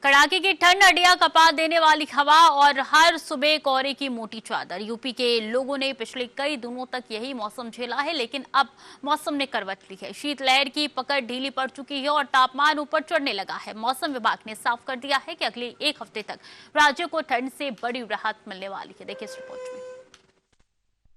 कड़ाके की ठंड, हड्डियां कपा देने वाली हवा और हर सुबह कोहरे की मोटी चादर। यूपी के लोगों ने पिछले कई दिनों तक यही मौसम झेला है, लेकिन अब मौसम ने करवट ली है। शीतलहर की पकड़ ढीली पड़ चुकी है और तापमान ऊपर चढ़ने लगा है। मौसम विभाग ने साफ कर दिया है कि अगले एक हफ्ते तक राज्य को ठंड से बड़ी राहत मिलने वाली है। देखिए इस रिपोर्ट में।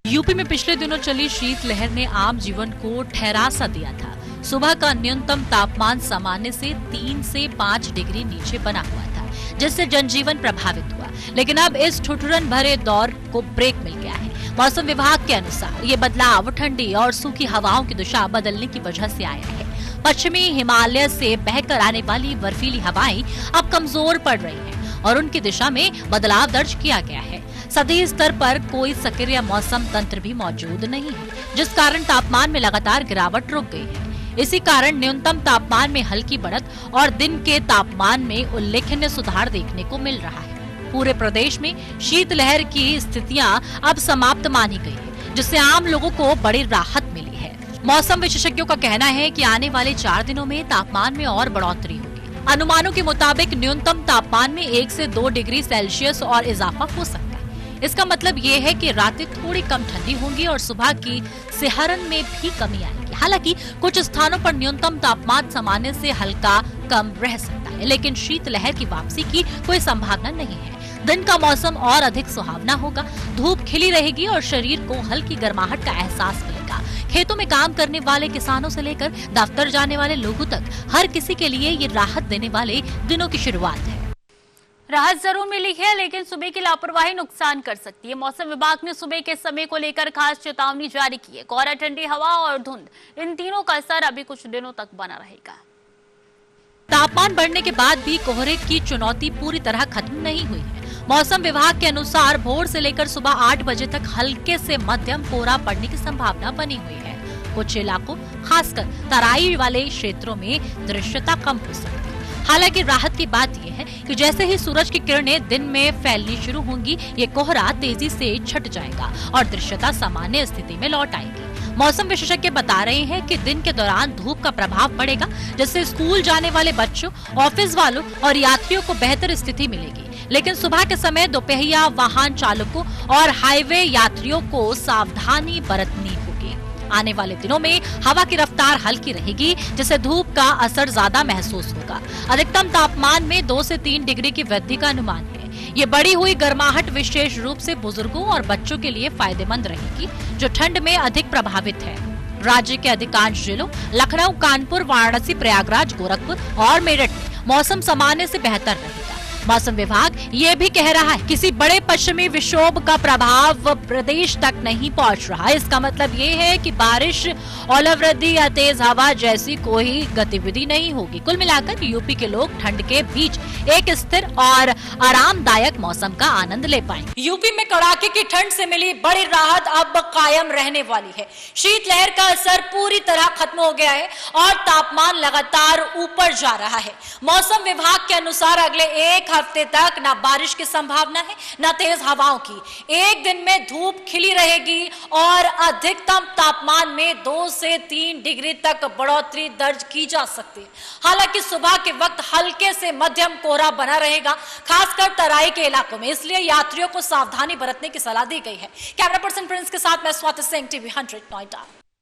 यूपी में पिछले दिनों चली शीतलहर ने आम जीवन को ठहरा सा दिया था। सुबह का न्यूनतम तापमान सामान्य से 3 से 5 डिग्री नीचे बना हुआ था, जिससे जनजीवन प्रभावित हुआ। लेकिन अब इस ठिठुरन भरे दौर को ब्रेक मिल गया है। मौसम विभाग के अनुसार ये बदलाव ठंडी और सूखी हवाओं की दिशा बदलने की वजह से आया है। पश्चिमी हिमालय से बहकर आने वाली बर्फीली हवाएं अब कमजोर पड़ रही हैं और उनकी दिशा में बदलाव दर्ज किया गया है। सतही स्तर पर कोई सक्रिय मौसम तंत्र भी मौजूद नहीं है, जिस कारण तापमान में लगातार गिरावट रुक गई है। इसी कारण न्यूनतम तापमान में हल्की बढ़त और दिन के तापमान में उल्लेखनीय सुधार देखने को मिल रहा है। पूरे प्रदेश में शीतलहर की स्थितियां अब समाप्त मानी गई है, जिससे आम लोगों को बड़ी राहत मिली है। मौसम विशेषज्ञों का कहना है कि आने वाले 4 दिनों में तापमान में और बढ़ोतरी होगी। अनुमानों के मुताबिक न्यूनतम तापमान में 1 से 2 डिग्री सेल्सियस और इजाफा हो सकता है। इसका मतलब ये है कि रातें थोड़ी कम ठंडी होंगी और सुबह की सिहरन में भी कमी आएगी। हालांकि कुछ स्थानों पर न्यूनतम तापमान सामान्य से हल्का कम रह सकता है, लेकिन शीतलहर की वापसी की कोई संभावना नहीं है। दिन का मौसम और अधिक सुहावना होगा, धूप खिली रहेगी और शरीर को हल्की गर्माहट का एहसास मिलेगा। खेतों में काम करने वाले किसानों से लेकर दफ्तर जाने वाले लोगों तक हर किसी के लिए ये राहत देने वाले दिनों की शुरुआत है। राहत जरूर मिली है, लेकिन सुबह की लापरवाही नुकसान कर सकती है। मौसम विभाग ने सुबह के समय को लेकर खास चेतावनी जारी की है। कोहरा, ठंडी हवा और धुंध, इन तीनों का असर अभी कुछ दिनों तक बना रहेगा। तापमान बढ़ने के बाद भी कोहरे की चुनौती पूरी तरह खत्म नहीं हुई है। मौसम विभाग के अनुसार भोर से लेकर सुबह 8 बजे तक हल्के से मध्यम कोहरा पड़ने की संभावना बनी हुई है। कुछ इलाकों, खासकर तराई वाले क्षेत्रों में दृश्यता कम हो सकती है। हालांकि राहत की बात यह है कि जैसे ही सूरज की किरणें दिन में फैलनी शुरू होंगी, ये कोहरा तेजी से छट जाएगा और दृश्यता सामान्य स्थिति में लौट आएगी। मौसम विशेषज्ञ बता रहे हैं कि दिन के दौरान धूप का प्रभाव पड़ेगा, जिससे स्कूल जाने वाले बच्चों, ऑफिस वालों और यात्रियों को बेहतर स्थिति मिलेगी। लेकिन सुबह के समय दोपहिया वाहन चालकों और हाईवे यात्रियों को सावधानी बरतनी होगी। आने वाले दिनों में हवा की रफ्तार हल्की रहेगी, जिससे धूप का असर ज्यादा महसूस होगा। अधिकतम तापमान में 2 से 3 डिग्री की वृद्धि का अनुमान है। ये बढ़ी हुई गर्माहट विशेष रूप से बुजुर्गों और बच्चों के लिए फायदेमंद रहेगी, जो ठंड में अधिक प्रभावित है। राज्य के अधिकांश जिलों लखनऊ, कानपुर, वाराणसी, प्रयागराज, गोरखपुर और मेरठ में मौसम सामान्य से बेहतर रहेगा। मौसम विभाग ये भी कह रहा है किसी बड़े पश्चिमी विक्षोभ का प्रभाव प्रदेश तक नहीं पहुंच रहा। इसका मतलब ये है कि बारिश, ओलावृष्टि या तेज हवा जैसी कोई गतिविधि नहीं होगी। कुल मिलाकर यूपी के लोग ठंड के बीच एक स्थिर और आरामदायक मौसम का आनंद ले पाएंगे। यूपी में कड़ाके की ठंड से मिली बड़ी राहत अब कायम रहने वाली है। शीतलहर का असर पूरी तरह खत्म हो गया है और तापमान लगातार ऊपर जा रहा है। मौसम विभाग के अनुसार अगले एक हफ्ते तक न बारिश की संभावना है, न तेज हवाओं की। एक दिन में धूप खिली रहेगी और अधिकतम तापमान में 2 से 3 डिग्री तक बढ़ोतरी दर्ज की जा सकती है। हालांकि सुबह के वक्त हल्के से मध्यम कोहरा बना रहेगा, खासकर तराई के इलाकों में, इसलिए यात्रियों को सावधानी बरतने की सलाह दी गई है। कैमरा पर्सन प्रिंस के साथ मैं स्वाति सिंह, TV 100 नोएडा।